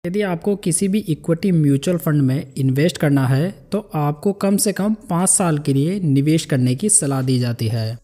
यदि आपको किसी भी इक्विटी म्यूचुअल फंड में इन्वेस्ट करना है तो आपको कम से कम 5 साल के लिए निवेश करने की सलाह दी जाती है।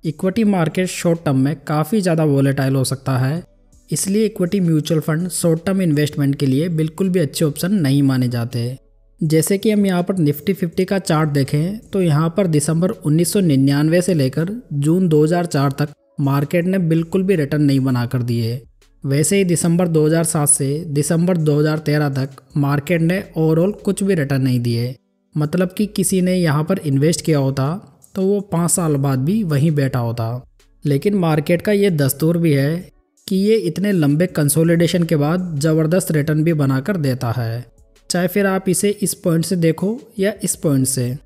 इक्विटी मार्केट शॉर्ट टर्म में काफ़ी ज़्यादा वोलेटाइल हो सकता है, इसलिए equity mutual fund short term investment के लिए बिल्कुल भी अच्छे ऑप्शन नहीं माने जाते। जैसे कि हम यहाँ पर निफ्टी 50 का चार्ट देखें तो यहाँ पर दिसंबर 1999 से लेकर जून 2004 तक मार्केट ने बिल्कुल भी रिटर्न नहीं बना कर दिए। वैसे ही दिसंबर 2007 से दिसंबर 2013 तक मार्केट ने ओवरऑल कुछ भी रिटर्न नहीं दिए। मतलब कि किसी ने यहाँ पर इन्वेस्ट किया होता तो वो 5 साल बाद भी वहीं बैठा होता। लेकिन मार्केट का ये दस्तूर भी है कि ये इतने लंबे कंसोलिडेशन के बाद ज़बरदस्त रिटर्न भी बनाकर देता है, चाहे फिर आप इसे इस पॉइंट से देखो या इस पॉइंट से।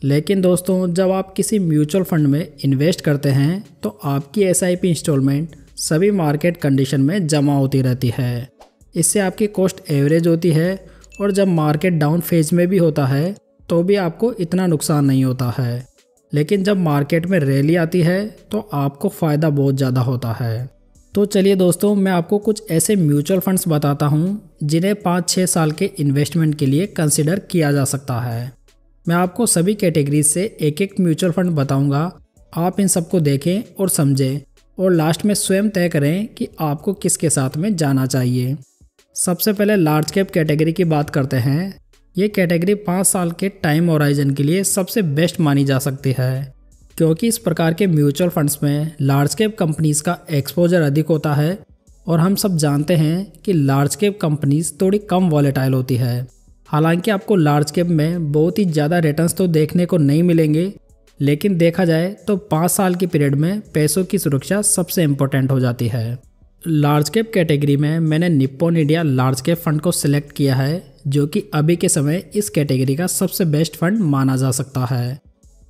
लेकिन दोस्तों, जब आप किसी म्यूचुअल फंड में इन्वेस्ट करते हैं तो आपकी SIP इंस्टॉलमेंट सभी मार्केट कंडीशन में जमा होती रहती है। इससे आपकी कॉस्ट एवरेज होती है और जब मार्केट डाउन फेज में भी होता है तो भी आपको इतना नुकसान नहीं होता है। लेकिन जब मार्केट में रैली आती है तो आपको फ़ायदा बहुत ज़्यादा होता है। तो चलिए दोस्तों, मैं आपको कुछ ऐसे म्यूचुअल फंड्स बताता हूँ जिन्हें 5-6 साल के इन्वेस्टमेंट के लिए कंसिडर किया जा सकता है। मैं आपको सभी कैटेगरीज से एक एक म्यूचुअल फंड बताऊँगा। आप इन सबको देखें और समझें और लास्ट में स्वयं तय करें कि आपको किसके साथ में जाना चाहिए। सबसे पहले लार्ज कैप कैटेगरी की बात करते हैं। ये कैटेगरी 5 साल के टाइम होराइजन के लिए सबसे बेस्ट मानी जा सकती है, क्योंकि इस प्रकार के म्यूचुअल फंड्स में लार्ज कैप कंपनीज का एक्सपोजर अधिक होता है और हम सब जानते हैं कि लार्ज कैप कंपनीज थोड़ी कम वॉलेटाइल होती है। हालांकि आपको लार्ज कैप में बहुत ही ज़्यादा रिटर्न्स तो देखने को नहीं मिलेंगे, लेकिन देखा जाए तो 5 साल की पीरियड में पैसों की सुरक्षा सबसे इम्पोर्टेंट हो जाती है। लार्ज कैप कैटेगरी में मैंने Nippon India large cap fund को सिलेक्ट किया है, जो कि अभी के समय इस कैटेगरी का सबसे बेस्ट फंड माना जा सकता है।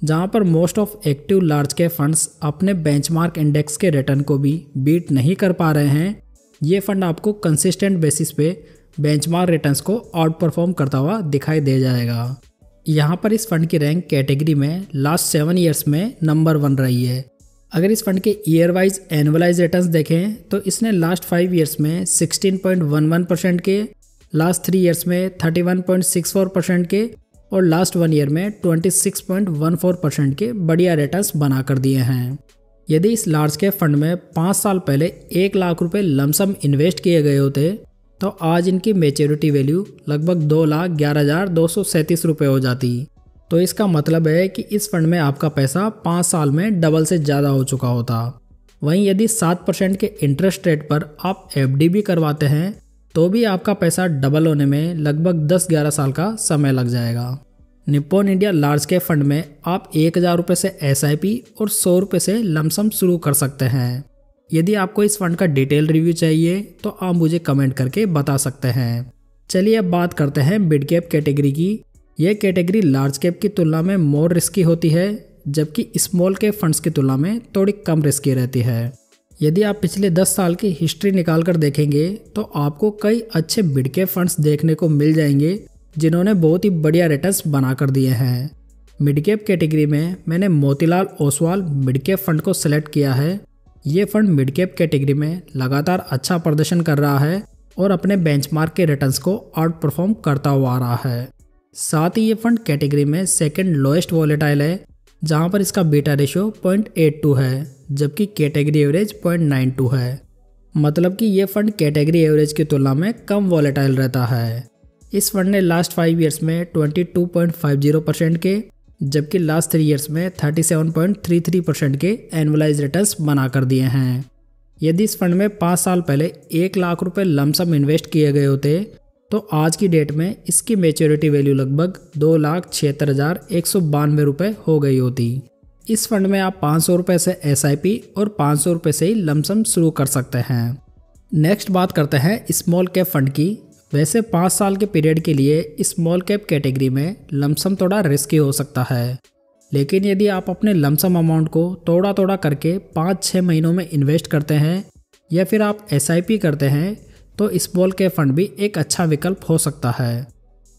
जहां पर most of active large cap funds अपने बेंचमार्क इंडेक्स के रिटर्न को भी बीट नहीं कर पा रहे हैं, ये फंड आपको कंसिस्टेंट बेसिस पे बेंचमार्क रिटर्न्स को आउट परफॉर्म करता हुआ दिखाई दे जाएगा। यहाँ पर इस फंड की रैंक कैटेगरी में लास्ट 7 ईयर्स में नंबर 1 रही है। अगर इस फंड के ईयर वाइज एनुअलाइज रिटर्न्स देखें तो इसने लास्ट 5 ईयर्स में 16.11% के, लास्ट 3 ईयर्स में 31.64% के और लास्ट 1 ईयर में 26.14% के बढ़िया रिटर्न्स बना कर दिए हैं। यदि इस लार्ज कैप फंड में 5 साल पहले 1 लाख रुपए लमसम इन्वेस्ट किए गए होते तो आज इनकी मैच्योरिटी वैल्यू लगभग 2,11,237 रुपये हो जाती। तो इसका मतलब है कि इस फंड में आपका पैसा 5 साल में डबल से ज़्यादा हो चुका होता। वहीं यदि 7% के इंटरेस्ट रेट पर आप FD भी करवाते हैं तो भी आपका पैसा डबल होने में लगभग 10-11 साल का समय लग जाएगा। Nippon India large cap fund में आप 1,000 रुपये से SIP और 100 रुपये से लमसम शुरू कर सकते हैं। यदि आपको इस फंड का डिटेल रिव्यू चाहिए तो आप मुझे कमेंट करके बता सकते हैं। चलिए अब बात करते हैं मिड कैप कैटेगरी की। यह कैटेगरी लार्ज कैप की तुलना में मोर रिस्की होती है, जबकि स्मॉल कैप फंड्स की तुलना में थोड़ी कम रिस्की रहती है। यदि आप पिछले 10 साल की हिस्ट्री निकाल कर देखेंगे तो आपको कई अच्छे मिड कैप फंड्स देखने को मिल जाएंगे जिन्होंने बहुत ही बढ़िया रिटर्न्स बना कर दिए हैं। मिड कैप कैटेगरी में मैंने Motilal Oswal mid cap fund को सिलेक्ट किया है। ये फंड मिड कैप कैटेगरी में लगातार अच्छा प्रदर्शन कर रहा है और अपने बेंचमार्क के रिटर्न्स को आउट परफॉर्म करता हुआ आ रहा है। साथ ही ये फंड कैटेगरी में सेकंड लोएस्ट वॉलेटाइल है, जहां पर इसका बीटा रेशियो 0.82 है, जबकि कैटेगरी एवरेज 0.92 है। मतलब कि ये फंड कैटेगरी एवरेज की तुलना में कम वॉलेटाइल रहता है। इस फंड ने लास्ट 5 ईयर्स में 22.50% के, जबकि लास्ट 3 ईयर्स में 37.33% के एनुअलाइज रिटर्न्स बना कर दिए हैं। यदि इस फंड में 5 साल पहले 1 लाख रुपए लमसम इन्वेस्ट किए गए होते तो आज की डेट में इसकी मैच्योरिटी वैल्यू लगभग 2,76,192 रुपये हो गई होती। इस फंड में आप 500 रुपये से SIP और 500 रुपये से ही लमसम शुरू कर सकते हैं। नेक्स्ट बात करते हैं स्मॉल कैप फंड की। वैसे 5 साल के पीरियड के लिए स्मॉल कैप कैटेगरी में लमसम थोड़ा रिस्की हो सकता है, लेकिन यदि आप अपने लमसम अमाउंट को थोड़ा थोड़ा करके 5-6 महीनों में इन्वेस्ट करते हैं या फिर आप SIP करते हैं तो स्मॉल कैप फंड भी एक अच्छा विकल्प हो सकता है।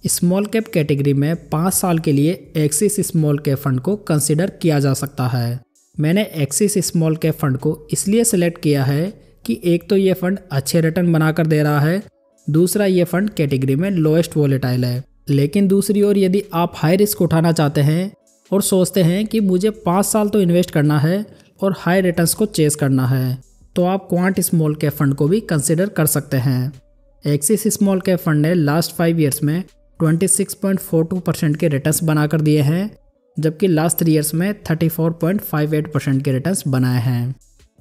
स्मॉल कैप कैटेगरी में 5 साल के लिए एक्सिस स्मॉल कैप फंड को कंसिडर किया जा सकता है। मैंने एक्सिस स्मॉल कैप फंड को इसलिए सेलेक्ट किया है कि एक तो ये फंड अच्छे रिटर्न बनाकर दे रहा है दूसरा, ये फंड कैटेगरी में लोएस्ट वोलेटाइल है। लेकिन दूसरी ओर यदि आप हाई रिस्क उठाना चाहते हैं और सोचते हैं कि मुझे 5 साल तो इन्वेस्ट करना है और हाई रिटर्न्स को चेस करना है, तो आप क्वांट स्मॉल कैप फंड को भी कंसिडर कर सकते हैं। एक्सिस स्मॉल कैप फंड ने लास्ट 5 ईयर्स में 26.42% के रिटर्न्स बनाकर दिए हैं, जबकि लास्ट 3 ईयर्स में 34.58% के रिटर्न्स बनाए हैं।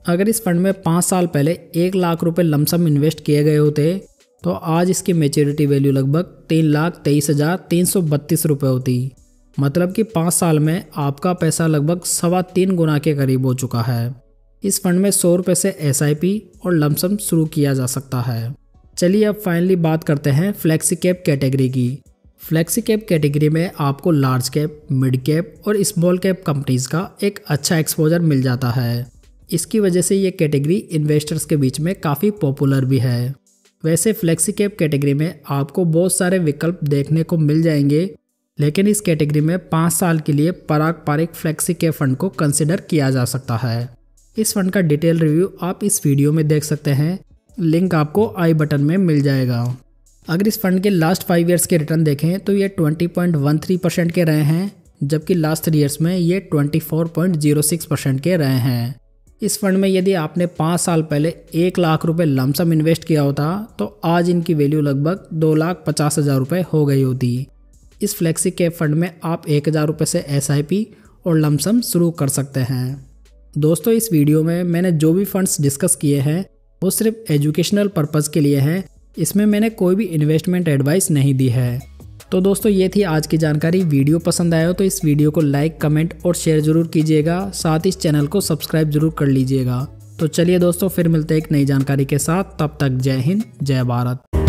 अगर इस फंड में 5 साल पहले 1 लाख रुपए लमसम इन्वेस्ट किए गए होते तो आज इसकी मैच्योरिटी वैल्यू लगभग 3,23,332 रुपये होती। मतलब कि 5 साल में आपका पैसा लगभग 3.25 गुना के करीब हो चुका है। इस फंड में 100 रुपये से SIP और लमसम शुरू किया जा सकता है। चलिए अब फाइनली बात करते हैं फ्लेक्सी कैप कैटेगरी की। फ्लेक्सी कैप कैटेगरी में आपको लार्ज कैप, मिड कैप और स्मॉल कैप कंपनीज का एक अच्छा एक्सपोजर मिल जाता है। इसकी वजह से ये कैटेगरी इन्वेस्टर्स के बीच में काफ़ी पॉपुलर भी है। वैसे फ्लेक्सी कैप कैटेगरी में आपको बहुत सारे विकल्प देखने को मिल जाएंगे, लेकिन इस कैटेगरी में 5 साल के लिए पारंपरिक फ्लेक्सी कैप फंड को कंसिडर किया जा सकता है। इस फंड का डिटेल रिव्यू आप इस वीडियो में देख सकते हैं, लिंक आपको आई बटन में मिल जाएगा। अगर इस फंड के लास्ट 5 ईयर्स के रिटर्न देखें तो ये 20.13% के रहे हैं, जबकि लास्ट 3 ईयर्स में ये 24.06% के रहे हैं। इस फंड में यदि आपने 5 साल पहले 1 लाख रुपए लमसम इन्वेस्ट किया होता तो आज इनकी वैल्यू लगभग 2,50,000 रुपये हो गई होती। इस फ्लेक्सी कैप फंड में आप 1,000 रुपये से SIP और लमसम शुरू कर सकते हैं। दोस्तों, इस वीडियो में मैंने जो भी फंड्स डिस्कस किए हैं वो सिर्फ एजुकेशनल पर्पज़ के लिए हैं। इसमें मैंने कोई भी इन्वेस्टमेंट एडवाइस नहीं दी है। तो दोस्तों, ये थी आज की जानकारी। वीडियो पसंद आया हो तो इस वीडियो को लाइक, कमेंट और शेयर जरूर कीजिएगा। साथ ही इस चैनल को सब्सक्राइब जरूर कर लीजिएगा। तो चलिए दोस्तों, फिर मिलते हैं एक नई जानकारी के साथ। तब तक जय हिंद, जय भारत।